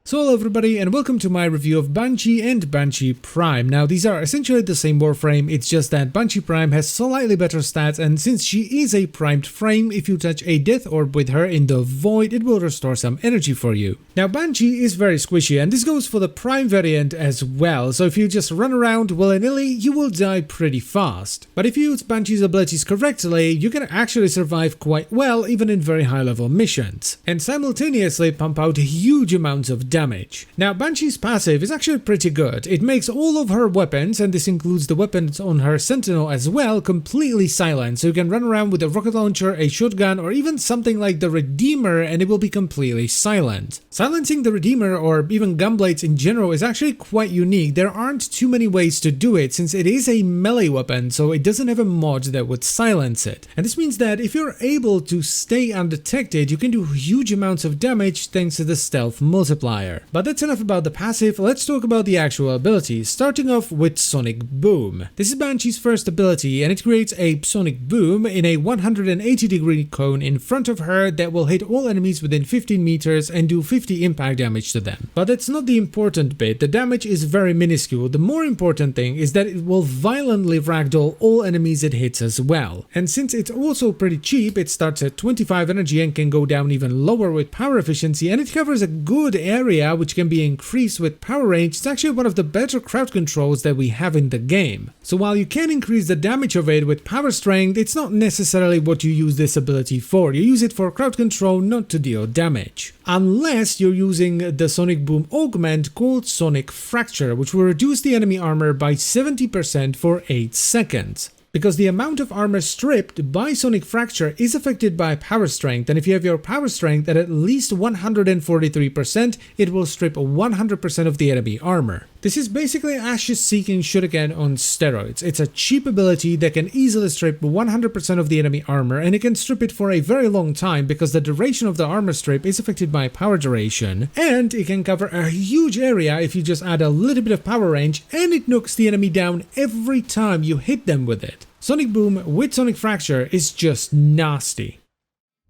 So hello everybody and welcome to my review of Banshee and Banshee Prime. Now these are essentially the same Warframe, it's just that Banshee Prime has slightly better stats, and since she is a primed frame, if you touch a death orb with her in the void, it will restore some energy for you. Now Banshee is very squishy, and this goes for the Prime variant as well, so if you just run around willy-nilly, you will die pretty fast. But if you use Banshee's abilities correctly, you can actually survive quite well even in very high level missions, and simultaneously pump out huge amounts of damage. Now Banshee's passive is actually pretty good. It makes all of her weapons, and this includes the weapons on her Sentinel as well, completely silent, so you can run around with a rocket launcher, a shotgun, or even something like the Redeemer and it will be completely silent. Silencing the Redeemer or even gunblades in general is actually quite unique. There aren't too many ways to do it since it is a melee weapon, so it doesn't have a mod that would silence it. And this means that if you're able to stay undetected, you can do huge amounts of damage thanks to the stealth multiplier. But that's enough about the passive, let's talk about the actual abilities, starting off with Sonic Boom. This is Banshee's first ability, and it creates a Sonic Boom in a 180-degree cone in front of her that will hit all enemies within 15 meters and do 50 impact damage to them. But that's not the important bit, the damage is very minuscule. The more important thing is that it will violently ragdoll all enemies it hits as well. And since it's also pretty cheap, it starts at 25 energy and can go down even lower with power efficiency, and it covers a good area which can be increased with power range. It's actually one of the better crowd controls that we have in the game. So while you can increase the damage of it with power strength, it's not necessarily what you use this ability for. You use it for crowd control, not to deal damage. Unless you're using the Sonic Boom augment called Sonic Fracture, which will reduce the enemy armor by 70% for 8 seconds. Because the amount of armor stripped by Sonic Fracture is affected by power strength, and if you have your power strength at least 143%, it will strip 100% of the enemy armor. This is basically Ash's Seeking Shuriken on steroids. It's a cheap ability that can easily strip 100% of the enemy armor, and it can strip it for a very long time because the duration of the armor strip is affected by power duration, and it can cover a huge area if you just add a little bit of power range, and it knocks the enemy down every time you hit them with it. Sonic Boom with Sonic Fracture is just nasty.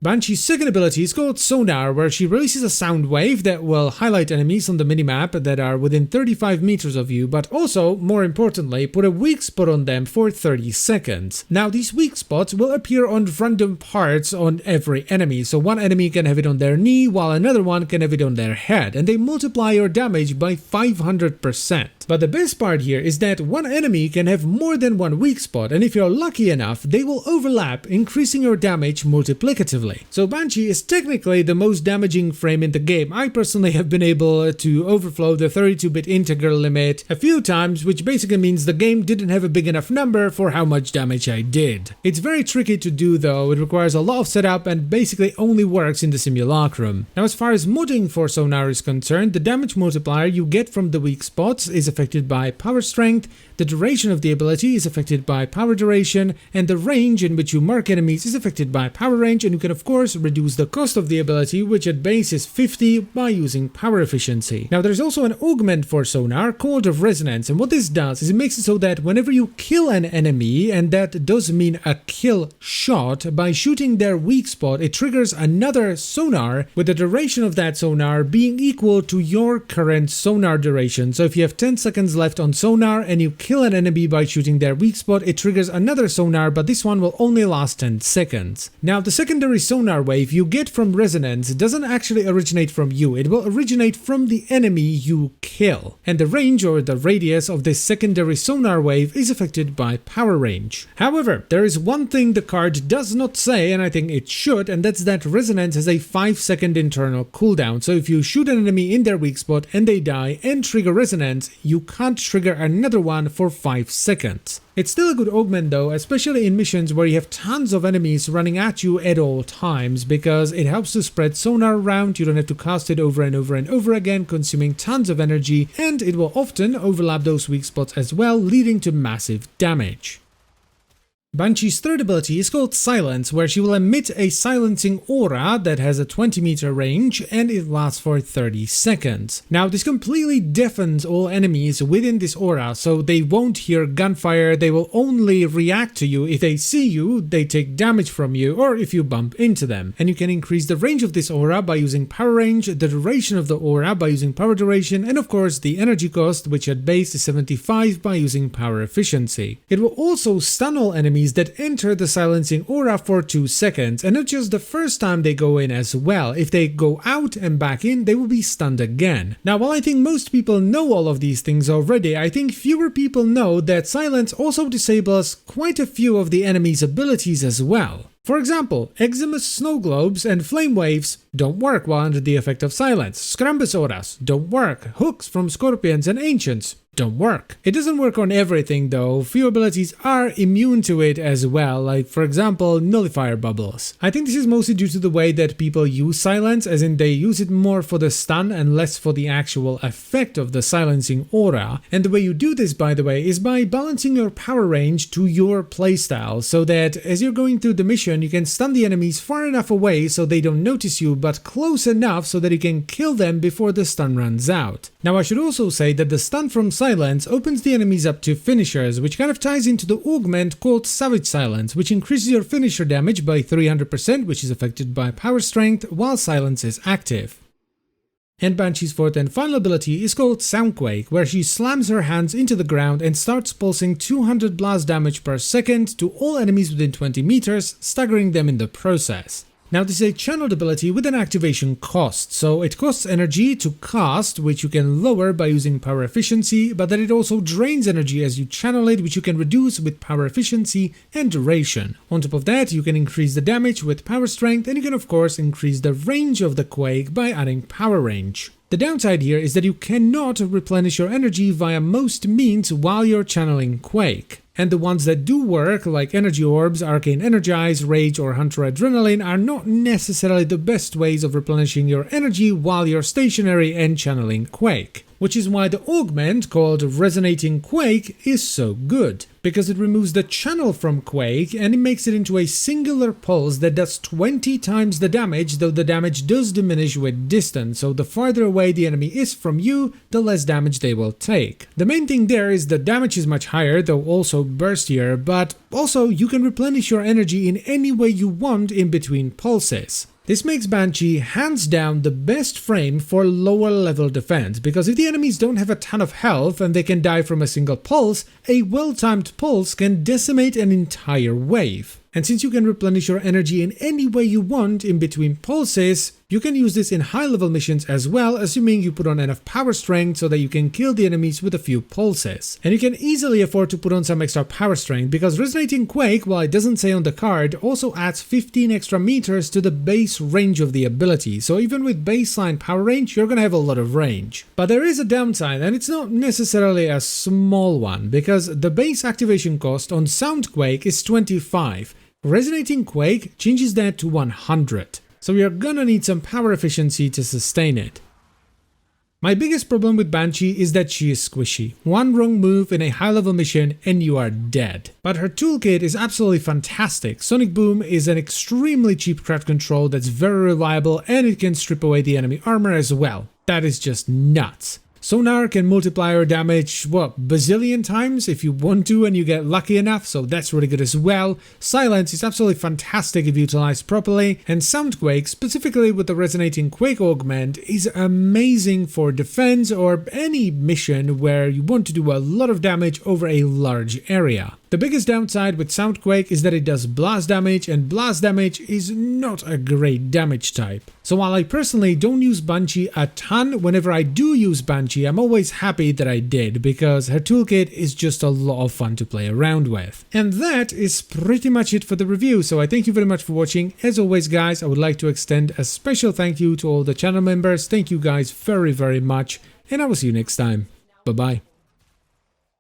Banshee's second ability is called Sonar, where she releases a sound wave that will highlight enemies on the minimap that are within 35 meters of you, but also, more importantly, put a weak spot on them for 30 seconds. Now these weak spots will appear on random parts on every enemy, so one enemy can have it on their knee while another one can have it on their head, and they multiply your damage by 500%. But the best part here is that one enemy can have more than one weak spot, and if you're lucky enough, they will overlap, increasing your damage multiplicatively. So Banshee is technically the most damaging frame in the game. I personally have been able to overflow the 32-bit integral limit a few times, which basically means the game didn't have a big enough number for how much damage I did. It's very tricky to do though, it requires a lot of setup and basically only works in the simulacrum. Now as far as modding for Sonar is concerned, the damage multiplier you get from the weak spots is affected by power strength, the duration of the ability is affected by power duration, and the range in which you mark enemies is affected by power range, and you can of course reduce the cost of the ability, which at base is 50, by using power efficiency. Now there's also an augment for Sonar called Resonance, and what this does is it makes it so that whenever you kill an enemy, and that does mean a kill shot, by shooting their weak spot, it triggers another sonar, with the duration of that sonar being equal to your current sonar duration. So if you have 10 seconds left on sonar and you kill an enemy by shooting their weak spot, it triggers another sonar, but this one will only last 10 seconds. Now the secondary sonar wave you get from Resonance doesn't actually originate from you, it will originate from the enemy you kill. And the range or the radius of this secondary sonar wave is affected by power range. However, there is one thing the card does not say, and I think it should, and that's that Resonance has a 5-second internal cooldown. So if you shoot an enemy in their weak spot and they die and trigger Resonance, you can't trigger another one for 5 seconds. It's still a good augment though, especially in missions where you have tons of enemies running at you at all times, because it helps to spread sonar around, you don't have to cast it over and over and over again, consuming tons of energy, and it will often overlap those weak spots as well, leading to massive damage. Banshee's third ability is called Silence, where she will emit a silencing aura that has a 20-meter range and it lasts for 30 seconds. Now this completely deafens all enemies within this aura, so they won't hear gunfire, they will only react to you if they see you, they take damage from you, or if you bump into them. And you can increase the range of this aura by using power range, the duration of the aura by using power duration, and of course the energy cost, which at base is 75, by using power efficiency. It will also stun all enemies that enter the silencing aura for 2 seconds, and not just the first time they go in as well. If they go out and back in, they will be stunned again. Now, while I think most people know all of these things already, I think fewer people know that Silence also disables quite a few of the enemy's abilities as well. For example, Eximus snow globes and flame waves don't work while under the effect of Silence. Scrambus auras don't work. Hooks from scorpions and ancients don't work. It doesn't work on everything though. Few abilities are immune to it as well, like for example nullifier bubbles. I think this is mostly due to the way that people use Silence, as in they use it more for the stun and less for the actual effect of the silencing aura. And the way you do this, by the way, is by balancing your power range to your playstyle, so that as you're going through the mission you can stun the enemies far enough away so they don't notice you, but close enough so that you can kill them before the stun runs out. Now I should also say that the stun from Silence opens the enemies up to finishers, which kind of ties into the augment called Savage Silence, which increases your finisher damage by 300%, which is affected by power strength while Silence is active. And Banshee's fourth and final ability is called Soundquake, where she slams her hands into the ground and starts pulsing 200 blast damage per second to all enemies within 20 meters, staggering them in the process. Now this is a channeled ability with an activation cost, so it costs energy to cast, which you can lower by using power efficiency, but then it also drains energy as you channel it, which you can reduce with power efficiency and duration. On top of that, you can increase the damage with power strength, and you can of course increase the range of the Quake by adding power range. The downside here is that you cannot replenish your energy via most means while you're channeling Quake. And the ones that do work, like Energy Orbs, Arcane Energize, Rage or Hunter Adrenaline, are not necessarily the best ways of replenishing your energy while you're stationary and channeling Quake. Which is why the augment, called Resonating Quake, is so good, because it removes the channel from Quake and it makes it into a singular pulse that does 20 times the damage, though the damage does diminish with distance, so the farther away the enemy is from you, the less damage they will take. The main thing there is the damage is much higher, though also burstier, but also you can replenish your energy in any way you want in between pulses. This makes Banshee hands down the best frame for lower level defense, because if the enemies don't have a ton of health and they can die from a single pulse, a well-timed pulse can decimate an entire wave. And since you can replenish your energy in any way you want in between pulses, you can use this in high-level missions as well, assuming you put on enough power strength so that you can kill the enemies with a few pulses. And you can easily afford to put on some extra power strength, because Resonating Quake, while it doesn't say on the card, also adds 15 extra meters to the base range of the ability, so even with baseline power range, you're gonna have a lot of range. But there is a downside, and it's not necessarily a small one, because the base activation cost on Soundquake is 25. Resonating Quake changes that to 100, so you're gonna need some power efficiency to sustain it. My biggest problem with Banshee is that she is squishy. One wrong move in a high-level mission and you are dead. But her toolkit is absolutely fantastic. Sonic Boom is an extremely cheap craft control that's very reliable, and it can strip away the enemy armor as well. That is just nuts. Sonar can multiply your damage, what, bazillion times if you want to and you get lucky enough, so that's really good as well. Silence is absolutely fantastic if utilized properly, and Soundquake, specifically with the Resonating Quake augment, is amazing for defense or any mission where you want to do a lot of damage over a large area. The biggest downside with Soundquake is that it does blast damage, and blast damage is not a great damage type. So while I personally don't use Banshee a ton, whenever I do use Banshee, I'm always happy that I did, because her toolkit is just a lot of fun to play around with. And that is pretty much it for the review, so I thank you very much for watching. As always guys, I would like to extend a special thank you to all the channel members. Thank you guys very much, and I will see you next time. Bye bye.